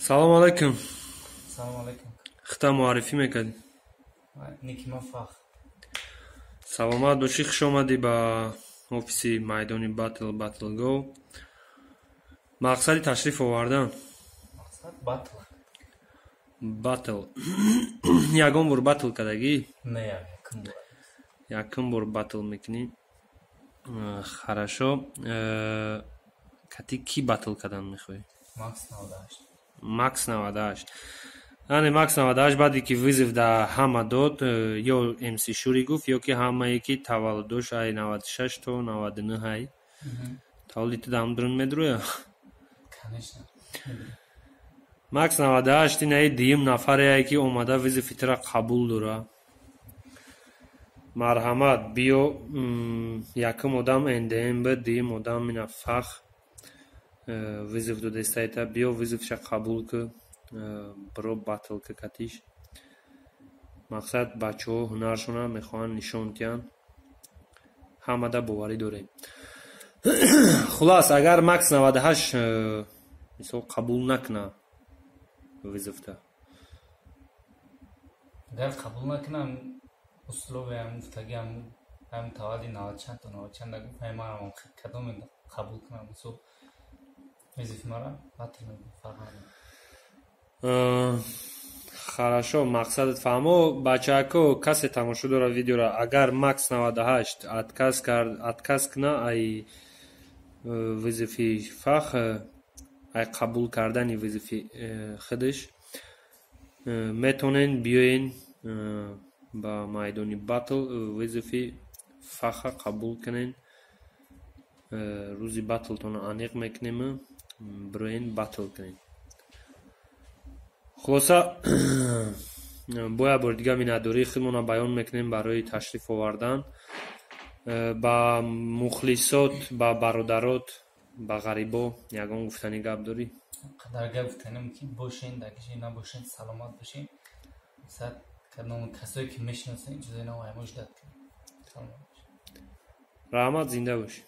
Салом алайкум. Салом алейкум. Хита муаррифӣ мекардӣ. Никима Фах. Саломат бошӣ, хуш омадӣ ба офиси майдони Battle Go. Мақсади ташриф овардан? Мақсад Battle. Ягон бор батл кардагӣ? Не, якум бор. Якум бор батл мекунӣ? Хорошо. Кати ки батл кардан мехоҳӣ? Макс 98. Макс 98. Яъне Макс 98 баъде ки визив да ҳама дод, ё МС Шури гуфт, ё ки ҳамае ки таваллудош ай 96 то 99 ай. Таваллуди дам дурун медруя? Конечно. Макс 98 инаи диюм нафаре ки омада визи фитра қабул дора. Марҳамат, биё якум одам НДМ ба, диюм одам мина Фах визив додестаита, биё визивша қабул ки биро батл ки катиш. Мақсад бачаҳо ҳунаршона мехоҳанд нишон диҳанд. Ҳамада боварӣ дорем. Хулас, агар Макс 98 мисол қабул накна визивта. Агар қабул накунам, условиям гуфтагиам ҳам таваллуди 90 то 90 да гуфтам, ман кадоме қабул кунам, мисол визив мара батл фаҳмам. Хорошо, мақсадат фаҳмо. Бачаако касе тамошо дора видеора, агар Макс 98 отказ кна ай визифи Фах, ай қабул кардани визифи худаш, метонен биёен ба майдони батл визифи Фаха қабул кунен. Рӯзи батлтона аниқ мекунем, бироен батл кунен. хулоса бо як бори дига миннатдории худмона баён мекунем барои ташриф овардан. Ба мухлисот, ба бародарот, ба ғарибо ягон гуфтани гап дорӣ? Қадар гап гуфтанем ки бошен, дагиши набошен, саломат бошен. Сад кадом касое ки мешиносен, ҷузои нав аймош дад кунем. Саломат бошен. Раҳмат, зинда бошӣ.